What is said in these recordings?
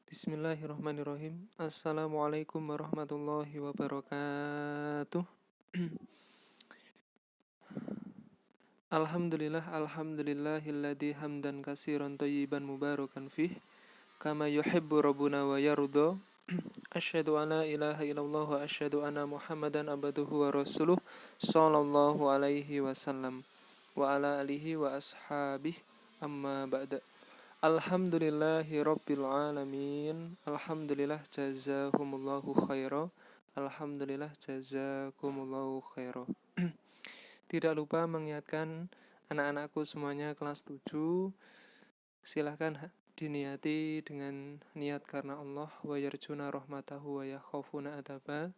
Bismillahirrahmanirrahim. Assalamualaikum warahmatullahi wabarakatuh. Alhamdulillahilladzi hamdan katsiran thayyiban mubarakan fih kama yuhibbu rabbuna wa yarda. Asyhadu an la ilaha illallah wa asyhadu anna Muhammadan abduhu wa rasuluh sallallahu alaihi wasallam wa ala alihi wa ashabihi amma ba'da. Alhamdulillahi rabbil alamin. Alhamdulillah jazakumullahu khaira. Alhamdulillah jazakumullahu khaira. Tidak lupa mengingatkan anak-anakku semuanya kelas 7. Silahkan diniati dengan niat karena Allah, wa yarjuna rahmatahu wa yakhafuna adaba.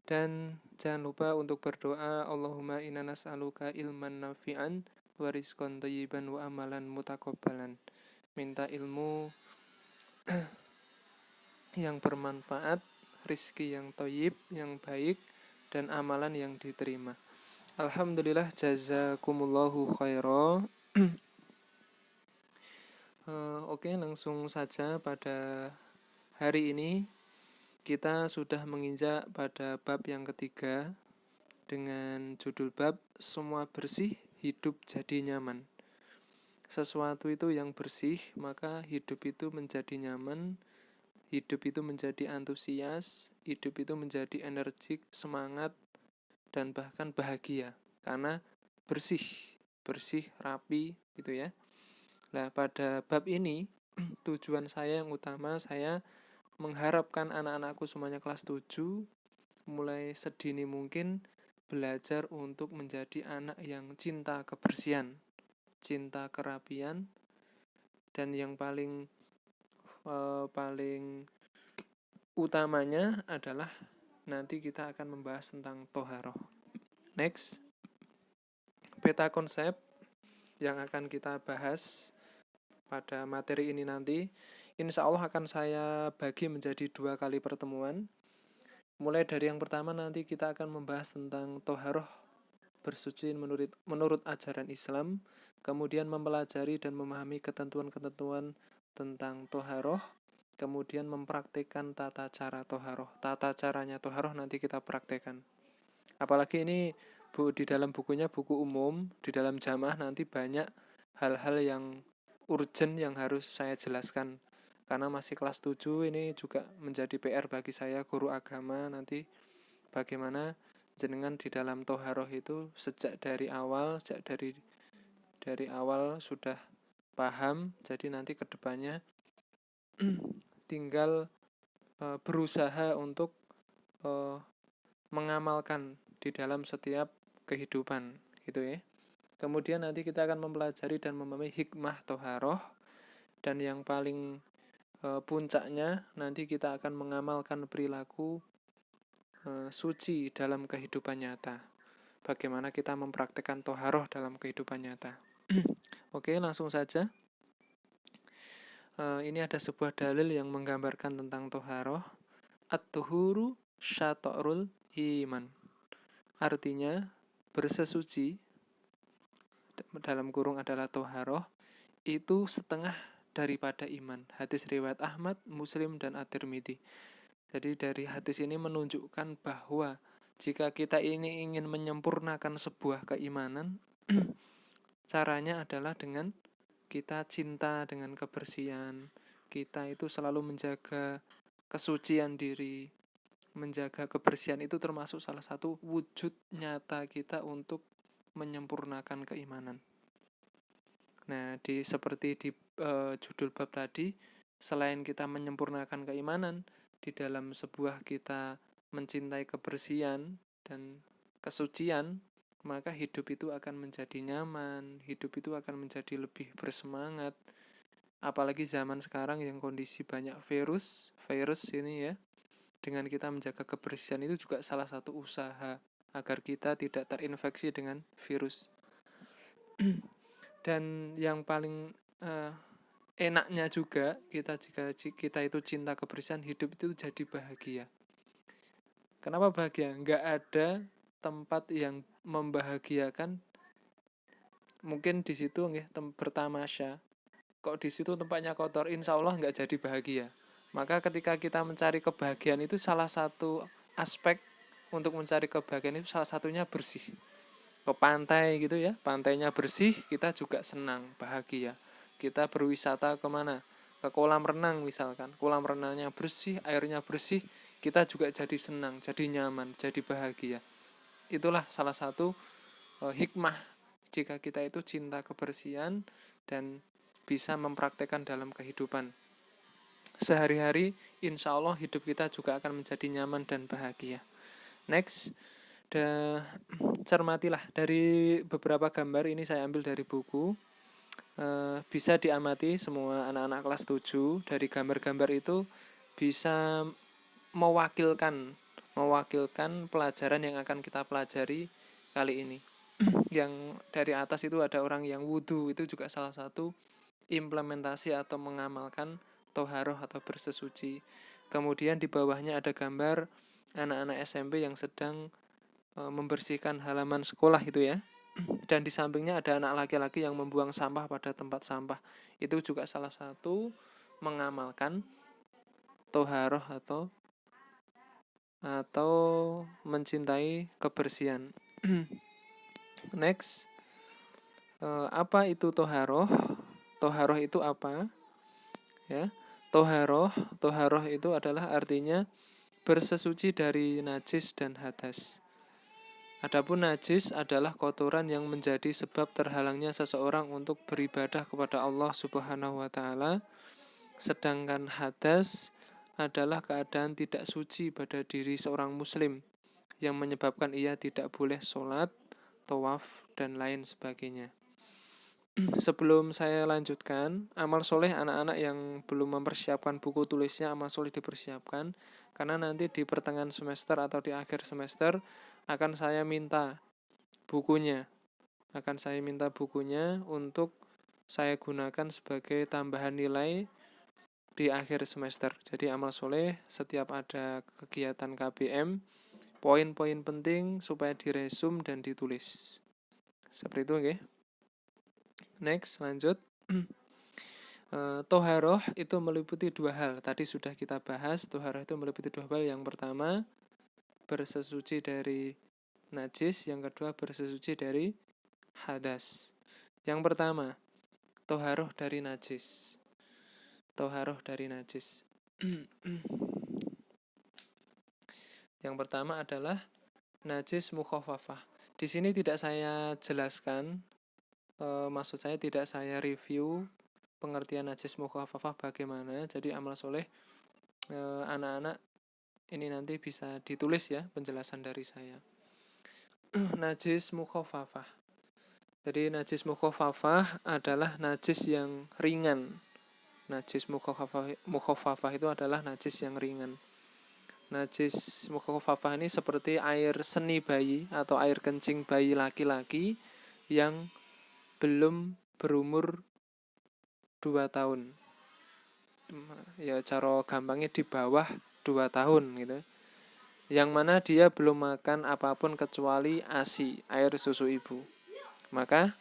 Dan jangan lupa untuk berdoa, Allahumma inna nas'aluka ilman nafi'an wa rizqan thayyiban wa amalan mutakabbalan. Minta ilmu yang bermanfaat, rizki yang thayyib, yang baik, dan amalan yang diterima. Alhamdulillah jazakumullahu khaira. Oke, langsung saja pada hari ini kita sudah menginjak pada bab yang ketiga dengan judul bab semua bersih, hidup jadi nyaman. Sesuatu itu yang bersih, maka hidup itu menjadi nyaman, hidup itu menjadi antusias, hidup itu menjadi energik, semangat, dan bahkan bahagia. Karena bersih, rapi gitu ya. Nah, pada bab ini tujuan saya yang utama, saya mengharapkan anak-anakku semuanya kelas 7 mulai sedini mungkin belajar untuk menjadi anak yang cinta kebersihan, cinta kerapian, dan yang paling utamanya adalah nanti kita akan membahas tentang toharoh. Next, peta konsep yang akan kita bahas pada materi ini nanti, insya Allah akan saya bagi menjadi 2 kali pertemuan. Mulai dari yang pertama nanti kita akan membahas tentang toharoh bersuci menurut ajaran Islam, kemudian mempelajari dan memahami ketentuan-ketentuan tentang toharoh, kemudian mempraktikkan tata cara toharoh. Tata caranya toharoh nanti kita praktekkan. Apalagi ini di dalam bukunya buku umum, di dalam jamaah nanti banyak hal-hal yang urgent yang harus saya jelaskan. Karena masih kelas 7, ini juga menjadi PR bagi saya, guru agama, nanti bagaimana jenengan di dalam toharoh itu sejak dari awal sudah paham, jadi nanti kedepannya tinggal berusaha untuk mengamalkan di dalam setiap kehidupan gitu ya. Kemudian nanti kita akan mempelajari dan memahami hikmah toharoh, dan yang paling puncaknya nanti kita akan mengamalkan perilaku suci dalam kehidupan nyata. Bagaimana kita mempraktikkan toharoh dalam kehidupan nyata. Oke, langsung saja. Ini ada sebuah dalil yang menggambarkan tentang toharoh. At-tuhuru syato'rul iman. Artinya, bersesuci, dalam kurung adalah toharoh, itu setengah daripada iman. Hadis riwayat Ahmad, Muslim, dan At-Tirmidzi. Jadi dari hadis ini menunjukkan bahwa jika kita ini ingin menyempurnakan sebuah keimanan, caranya adalah dengan kita cinta dengan kebersihan. Kita itu selalu menjaga kesucian diri. Menjaga kebersihan itu termasuk salah satu wujud nyata kita untuk menyempurnakan keimanan. Nah, seperti di judul bab tadi, selain kita menyempurnakan keimanan, di dalam sebuah kita mencintai kebersihan dan kesucian, maka hidup itu akan menjadi nyaman, hidup itu akan menjadi lebih bersemangat. Apalagi zaman sekarang yang kondisi banyak virus ini ya, dengan kita menjaga kebersihan itu juga salah satu usaha agar kita tidak terinfeksi dengan virus. Dan yang paling enaknya juga jika kita itu cinta kebersihan, hidup itu jadi bahagia. Kenapa bahagia? Nggak ada tempat yang membahagiakan. Mungkin di situ bertamasya, kok di situ tempatnya kotor, insya Allah nggak jadi bahagia. Maka ketika kita mencari kebahagiaan itu salah satu aspek untuk mencari kebahagiaan itu salah satunya bersih. Ke pantai gitu ya, pantainya bersih, kita juga senang, bahagia. Kita berwisata kemana? Ke kolam renang misalkan, kolam renangnya bersih, airnya bersih, kita juga jadi senang, jadi nyaman, jadi bahagia. Itulah salah satu hikmah jika kita itu cinta kebersihan dan bisa mempraktekkan dalam kehidupan sehari-hari. Insya Allah hidup kita juga akan menjadi nyaman dan bahagia. Next, cermatilah dari beberapa gambar ini, saya ambil dari buku. Bisa diamati semua anak-anak kelas 7, dari gambar-gambar itu bisa mewakilkan pelajaran yang akan kita pelajari kali ini. Yang dari atas itu ada orang yang wudhu, itu juga salah satu implementasi atau mengamalkan toharoh atau bersesuci. Kemudian di bawahnya ada gambar anak-anak SMP yang sedang membersihkan halaman sekolah itu ya. Dan di sampingnya ada anak laki-laki yang membuang sampah pada tempat sampah. Itu juga salah satu mengamalkan toharoh atau mencintai kebersihan. Next, apa itu toharoh? Toharoh itu apa? Ya, toharoh itu adalah artinya bersesuci dari najis dan hadas. Adapun najis adalah kotoran yang menjadi sebab terhalangnya seseorang untuk beribadah kepada Allah Subhanahu wa taala, sedangkan hadas adalah keadaan tidak suci pada diri seorang muslim yang menyebabkan ia tidak boleh sholat, tawaf, dan lain sebagainya. Sebelum saya lanjutkan, amal soleh anak-anak yang belum mempersiapkan buku tulisnya, amal soleh dipersiapkan, karena nanti di pertengahan semester atau di akhir semester akan saya minta bukunya. Untuk saya gunakan sebagai tambahan nilai di akhir semester. Jadi amal soleh setiap ada kegiatan KBM, poin-poin penting supaya diresum dan ditulis. Seperti itu, oke? Next, lanjut. Toharoh itu meliputi dua hal. Tadi sudah kita bahas, toharoh itu meliputi dua hal. Yang pertama, bersesuci dari najis. Yang kedua, bersesuci dari hadas. Yang pertama, toharoh dari najis. Yang pertama adalah najis mukhafafah. Di sini tidak saya jelaskan, maksud saya tidak saya review pengertian najis mukhafafah bagaimana. Jadi amal soleh anak-anak ini nanti bisa ditulis ya penjelasan dari saya. Najis mukhafafah. Jadi najis mukhafafah adalah najis yang ringan. Najis mukhafafah itu adalah najis yang ringan. Najis mukhafafah ini seperti air seni bayi atau air kencing bayi laki-laki yang belum berumur 2 tahun. Ya cara gampangnya di bawah 2 tahun gitu. Yang mana dia belum makan apapun kecuali ASI, air susu ibu. Maka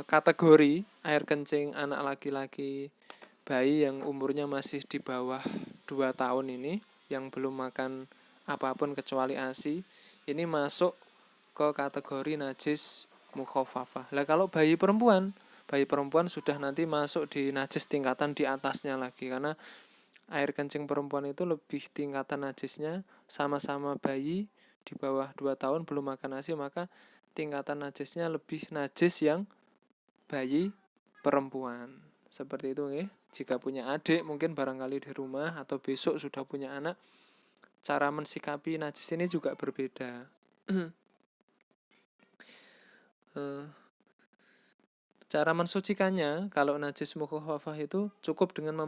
kategori air kencing anak laki-laki bayi yang umurnya masih di bawah 2 tahun ini, yang belum makan apapun kecuali ASI, ini masuk ke kategori najis mukhafafah. Lah kalau bayi perempuan sudah nanti masuk di najis tingkatan di atasnya lagi, karena air kencing perempuan itu lebih tingkatan najisnya, sama-sama bayi di bawah 2 tahun belum makan ASI, maka tingkatan najisnya lebih najis yang bayi perempuan. Seperti itu ya. Jika punya adik mungkin barangkali di rumah atau besok sudah punya anak, cara mensikapi najis ini juga berbeda. Cara mensucikannya, kalau najis mukhafafah itu cukup dengan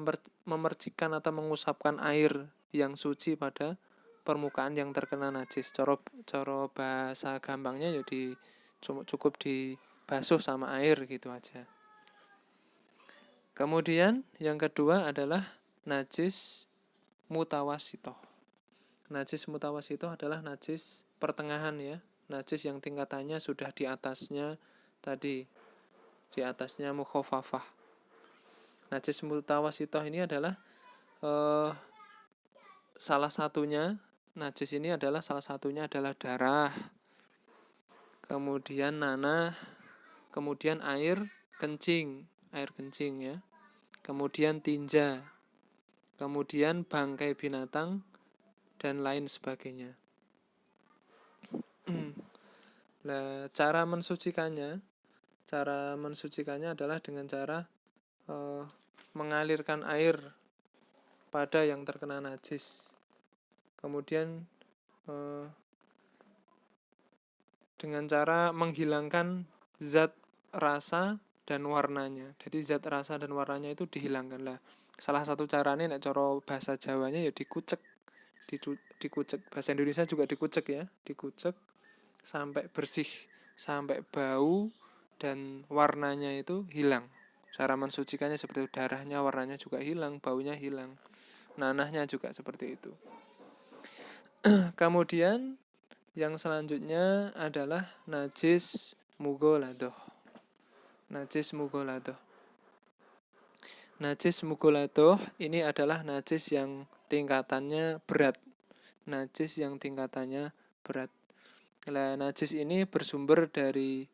memercikkan atau mengusapkan air yang suci pada permukaan yang terkena najis. Coro bahasa gampangnya ya cukup dibasuh sama air gitu aja. Kemudian yang kedua adalah najis mutawasitoh. Najis mutawasitoh adalah najis pertengahan ya. Najis yang tingkatannya sudah di atasnya tadi di atasnya mukhafafah. Najis mutawasitoh ini adalah salah satunya adalah darah, kemudian nanah, kemudian air kencing ya, kemudian tinja, kemudian bangkai binatang dan lain sebagainya. Nah, cara mensucikannya adalah dengan cara mengalirkan air pada yang terkena najis. Kemudian dengan cara menghilangkan zat rasa dan warnanya. Jadi zat rasa dan warnanya itu dihilangkan lah. Salah satu caranya nek cara bahasa Jawanya ya dikucek. Dikucek. Bahasa Indonesia juga dikucek ya. Dikucek sampai bersih, sampai bau dan warnanya itu hilang. Cara mensucikannya seperti itu, darahnya warnanya juga hilang, baunya hilang. Nanahnya juga seperti itu. Kemudian yang selanjutnya adalah najis mughaladah. Najis mughaladah ini adalah najis yang tingkatannya berat. Najis ini bersumber dari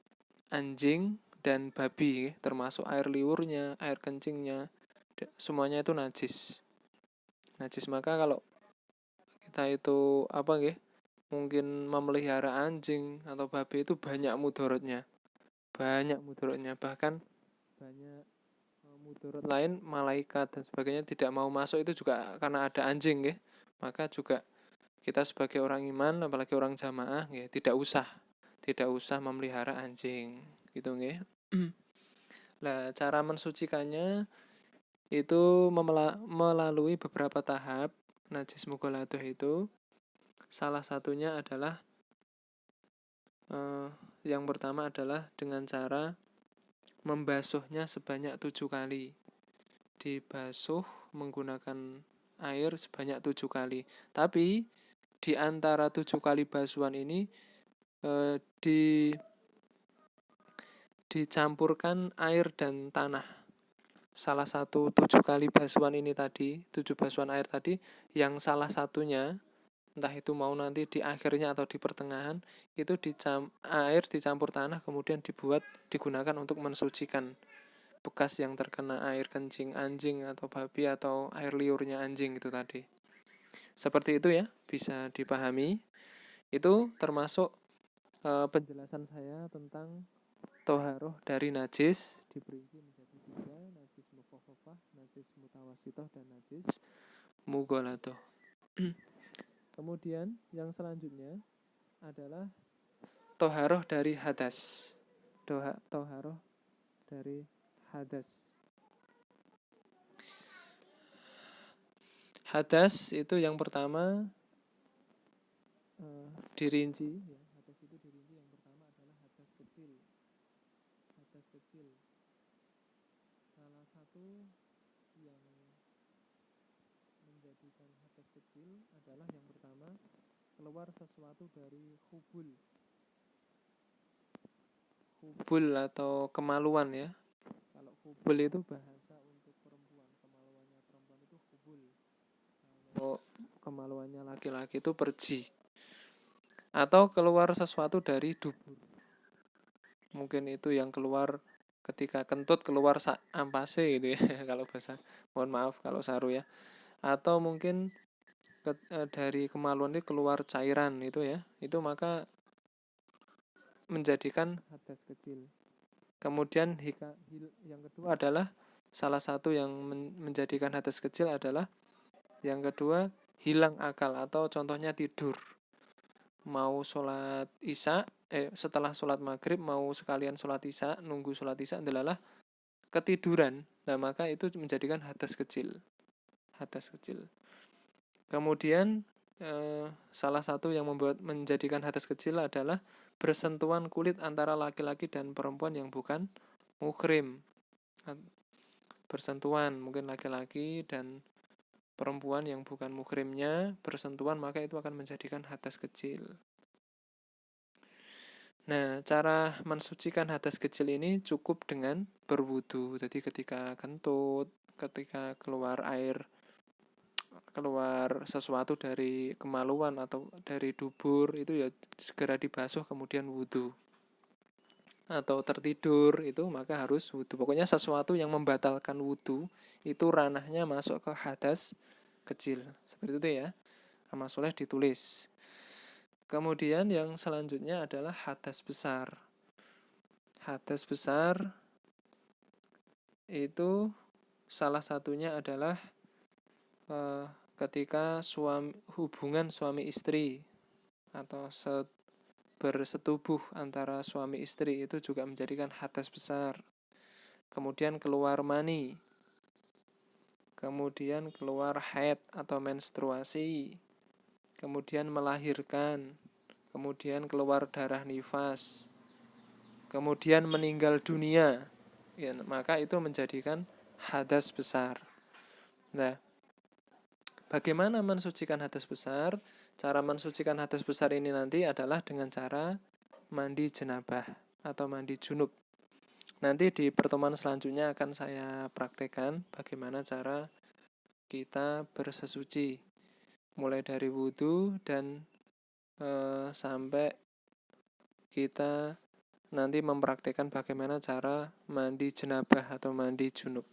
anjing dan babi, termasuk air liurnya, air kencingnya, semuanya itu najis. Maka kalau kita itu mungkin memelihara anjing atau babi itu banyak mudorotnya, bahkan banyak mudorot lain, malaikat dan sebagainya tidak mau masuk itu juga karena ada anjing Maka juga kita sebagai orang iman, apalagi orang jamaah tidak usah memelihara anjing gitu Nah, cara mensucikannya itu melalui beberapa tahap. Najis mughaladah itu salah satunya adalah yang pertama adalah dengan cara membasuhnya sebanyak 7 kali. Dibasuh menggunakan air sebanyak 7 kali. Tapi di antara 7 kali basuhan ini dicampurkan air dan tanah. Salah satu 7 kali basuhan ini tadi, 7 basuhan air tadi, yang salah satunya entah itu mau nanti di akhirnya atau di pertengahan, itu air dicampur tanah kemudian digunakan untuk mensucikan bekas yang terkena air kencing anjing atau babi atau air liurnya anjing itu tadi. Seperti itu ya, bisa dipahami. Itu termasuk penjelasan saya tentang toharoh dari najis, diperinci menjadi 3, najis mukhafafah, najis mutawasitoh, dan najis mughaladah. Kemudian yang selanjutnya adalah toharoh dari hadas. Toharoh dari hadas. Hadas itu yang pertama dirinci. Hadas itu dirinci, yang pertama adalah hadas kecil. Salah satu yang menjadikan hadas kecil adalah yang pertama keluar sesuatu dari hubul atau kemaluan ya. Kalau hubul itu bahasa untuk perempuan, kemaluannya perempuan itu hubul. Kalau kemaluannya laki-laki itu perji. Atau keluar sesuatu dari dubur. Mungkin itu yang keluar ketika kentut, keluar ampase gitu ya kalau bahasa. Mohon maaf kalau saru ya. Atau mungkin dari kemaluan itu keluar cairan itu ya. Itu maka menjadikan hadas kecil. Kemudian yang kedua adalah salah satu yang menjadikan hadas kecil adalah yang kedua hilang akal atau contohnya tidur. Mau sholat isya, setelah sholat maghrib mau sekalian sholat isya, nunggu sholat isya adalah ketiduran. Nah maka itu menjadikan hadas kecil. Kemudian salah satu yang menjadikan hadas kecil adalah bersentuhan kulit antara laki-laki dan perempuan yang bukan muhrim. Bersentuhan, mungkin laki-laki dan perempuan yang bukan muhrimnya bersentuhan, maka itu akan menjadikan hadas kecil. Nah, cara mensucikan hadas kecil ini cukup dengan berwudu. Jadi ketika kentut, ketika keluar sesuatu dari kemaluan atau dari dubur, itu ya segera dibasuh kemudian wudu. Atau tertidur itu maka harus wudu. Pokoknya sesuatu yang membatalkan wudu itu ranahnya masuk ke hadas kecil. Seperti itu ya. Amal soleh ditulis. Kemudian yang selanjutnya adalah hadas besar. Hadas besar itu salah satunya adalah ketika hubungan suami istri atau bersetubuh antara suami istri itu juga menjadikan hadas besar. Kemudian keluar mani, kemudian keluar haid atau menstruasi, kemudian melahirkan, kemudian keluar darah nifas, kemudian meninggal dunia, ya, maka itu menjadikan hadas besar. Nah, bagaimana mensucikan hadas besar? Cara mensucikan hadas besar ini nanti adalah dengan cara mandi jenabah atau mandi junub. Nanti di pertemuan selanjutnya akan saya praktekkan bagaimana cara kita bersesuci, mulai dari wudhu dan sampai kita nanti mempraktekkan bagaimana cara mandi jenabah atau mandi junub.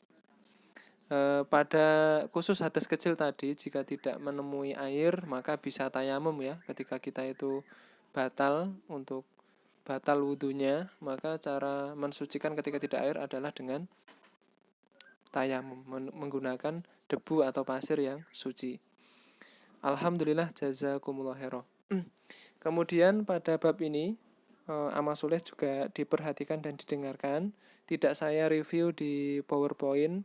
Pada khusus hadas kecil tadi, jika tidak menemui air maka bisa tayamum ya. Ketika kita itu batal wudhunya, maka cara mensucikan ketika tidak air adalah dengan tayamum, menggunakan debu atau pasir yang suci. Alhamdulillah, jazakumullah khairan. Kemudian pada bab ini amal soleh juga diperhatikan dan didengarkan. Tidak saya review di PowerPoint.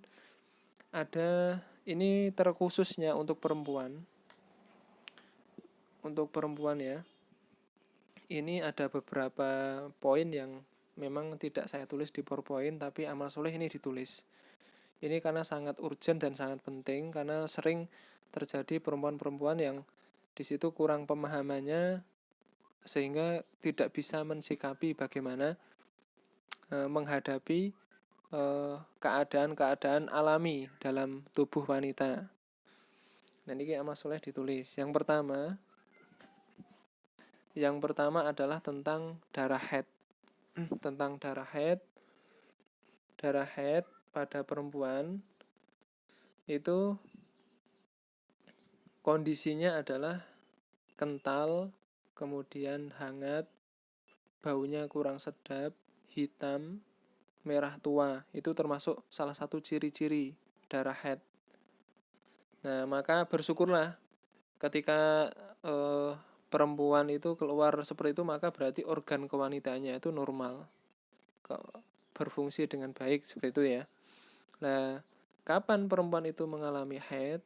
Ada ini terkhususnya untuk perempuan. Untuk perempuan ya. Ini ada beberapa poin yang memang tidak saya tulis di PowerPoint, tapi amal soleh ini ditulis. Ini karena sangat urgent dan sangat penting, karena sering terjadi perempuan-perempuan yang di situ kurang pemahamannya sehingga tidak bisa mensikapi bagaimana menghadapi keadaan-keadaan alami dalam tubuh wanita. Nah, ini amal soleh ditulis. Yang pertama adalah tentang darah haid. Tentang darah haid. Darah haid pada perempuan itu kondisinya adalah kental, kemudian hangat, baunya kurang sedap, hitam, merah tua. Itu termasuk salah satu ciri-ciri darah haid. Nah, maka bersyukurlah ketika perempuan itu keluar seperti itu, maka berarti organ kewanitaannya itu normal, berfungsi dengan baik, seperti itu ya. Nah, kapan perempuan itu mengalami haid?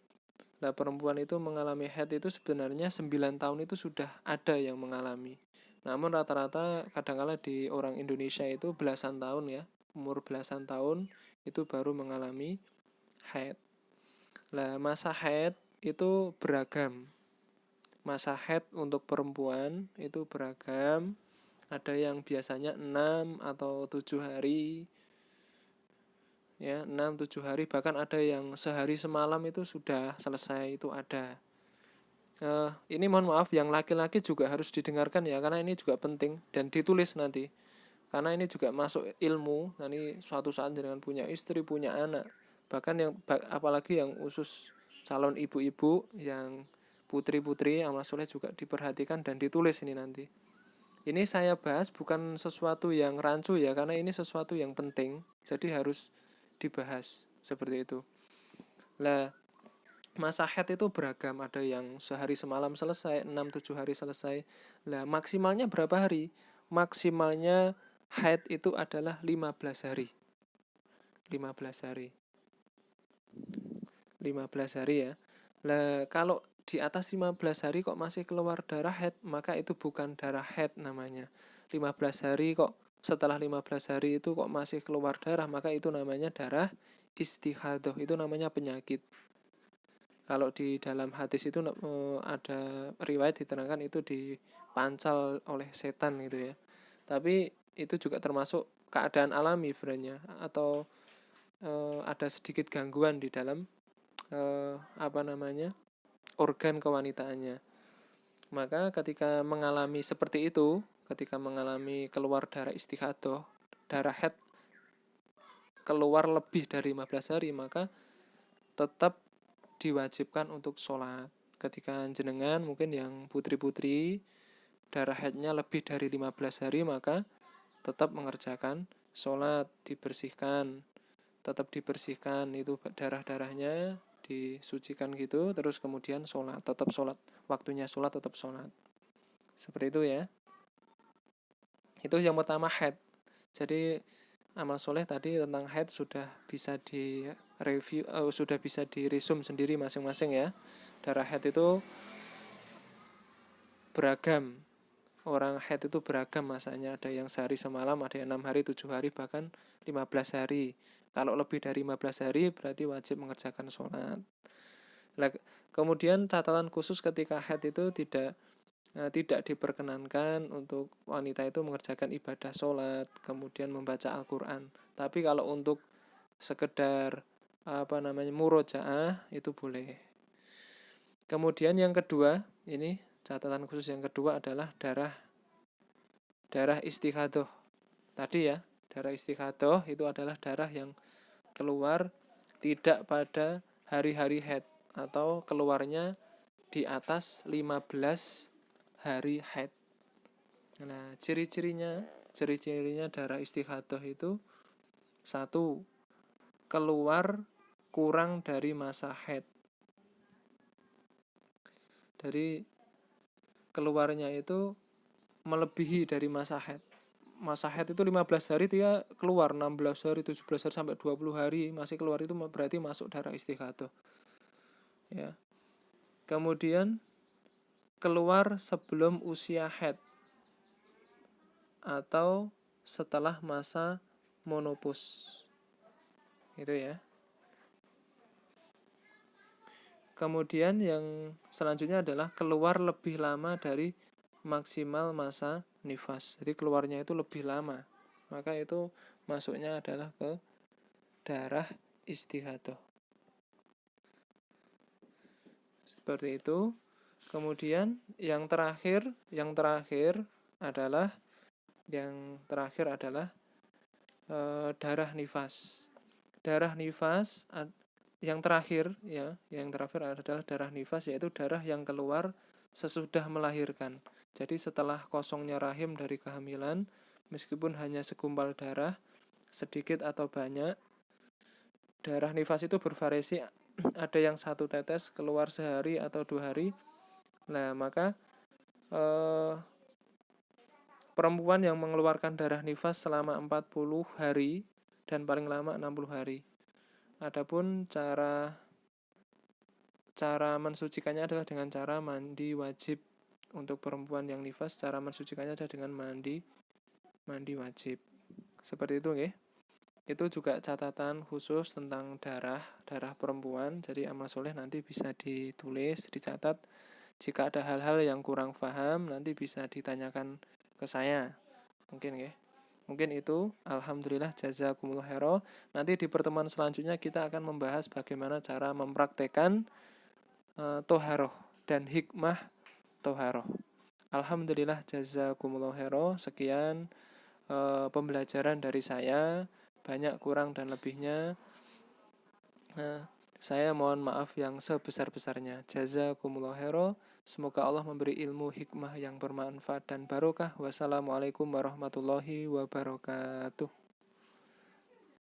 Nah, perempuan itu mengalami haid itu sebenarnya 9 tahun itu sudah ada yang mengalami. Namun rata-rata kadang-kala di orang Indonesia itu belasan tahun ya, umur belasan tahun itu baru mengalami haid. Nah, masa haid itu beragam. Masa haid untuk perempuan itu beragam. Ada yang biasanya 6 atau 7 hari. Ya, 6-7 hari, bahkan ada yang sehari semalam itu sudah selesai, itu ada. Ini mohon maaf, yang laki-laki juga harus didengarkan ya, karena ini juga penting dan ditulis nanti. Karena ini juga masuk ilmu. Nanti suatu saat dengan punya istri, punya anak, bahkan yang apalagi yang khusus calon ibu-ibu, yang putri-putri, amal soleh juga diperhatikan dan ditulis ini nanti. Ini saya bahas bukan sesuatu yang rancu ya, karena ini sesuatu yang penting, jadi harus dibahas seperti itu. Lah, masa haid itu beragam, ada yang sehari semalam selesai, 6-7 hari selesai. Lah, maksimalnya berapa hari? Maksimalnya haid itu adalah 15 hari. 15 hari. 15 hari ya. Lah, kalau di atas 15 hari kok masih keluar darah haid, maka itu bukan darah haid namanya. 15 hari kok, setelah 15 hari itu kok masih keluar darah, maka itu namanya darah istihadah, itu namanya penyakit. Kalau di dalam hadis itu ada riwayat diterangkan itu dipancal oleh setan gitu ya. Tapi itu juga termasuk keadaan alami sebenarnya, atau ada sedikit gangguan di dalam organ kewanitaannya. Maka ketika mengalami seperti itu, ketika mengalami keluar darah istighadah, darah haid keluar lebih dari 15 hari, maka tetap diwajibkan untuk sholat. Ketika jenengan mungkin yang putri-putri darah haidnya lebih dari 15 hari, maka tetap mengerjakan sholat, tetap dibersihkan itu darah-darahnya, disucikan gitu, terus kemudian sholat, tetap sholat, waktunya sholat tetap sholat. Seperti itu ya. Itu yang pertama, haid. Jadi amal soleh tadi tentang haid sudah bisa di review, sudah bisa di resume sendiri masing-masing ya. Darah haid itu beragam. Orang haid itu beragam masanya, ada yang sehari semalam, ada yang 6 hari, 7 hari, bahkan 15 hari. Kalau lebih dari 15 hari berarti wajib mengerjakan sholat. Kemudian catatan khusus ketika haid itu tidak diperkenankan untuk wanita itu mengerjakan ibadah sholat, kemudian membaca Al-Quran. Tapi kalau untuk sekedar murojaah itu boleh. Kemudian yang kedua, ini catatan khusus yang kedua adalah darah istighadah. Tadi ya, darah istighadah itu adalah darah yang keluar tidak pada hari-hari haid, atau keluarnya di atas 15 hari haid. Nah, ciri-cirinya darah istighadah itu: 1. Keluar kurang dari masa haid. Dari keluarnya itu melebihi dari masa haid. Masa haid itu 15 hari, dia keluar 16 hari, 17 hari, sampai 20 hari masih keluar, itu berarti masuk darah istighadah. Ya. Kemudian keluar sebelum usia haid atau setelah masa menopause. Itu ya. Kemudian yang selanjutnya adalah keluar lebih lama dari maksimal masa nifas. Jadi keluarnya itu lebih lama. Maka itu masuknya adalah ke darah istighadah. Seperti itu. Kemudian yang terakhir adalah darah nifas. Darah nifas yang terakhir adalah darah nifas, yaitu darah yang keluar sesudah melahirkan. Jadi setelah kosongnya rahim dari kehamilan, meskipun hanya segumpal darah, sedikit atau banyak, darah nifas itu bervariasi. Ada yang 1 tetes keluar sehari atau 2 hari. Nah, maka perempuan yang mengeluarkan darah nifas selama 40 hari dan paling lama 60 hari. Adapun cara mensucikannya adalah dengan cara mandi wajib. Untuk perempuan yang nifas, cara mensucikannya adalah dengan mandi wajib. Seperti itu nggih. Itu juga catatan khusus tentang darah perempuan. Jadi amal soleh nanti bisa ditulis, dicatat. Jika ada hal-hal yang kurang paham, nanti bisa ditanyakan ke saya. Mungkin nggih. Mungkin itu. Alhamdulillah, jazakumullah khairan. Nanti di pertemuan selanjutnya kita akan membahas bagaimana cara mempraktekkan toharoh dan hikmah toharoh. Alhamdulillah, jazakumullah khairan. Sekian pembelajaran dari saya. Banyak kurang dan lebihnya. Saya mohon maaf yang sebesar-besarnya. Jazakumullah khairan. Semoga Allah memberi ilmu hikmah yang bermanfaat dan barokah. Wassalamualaikum warahmatullahi wabarakatuh.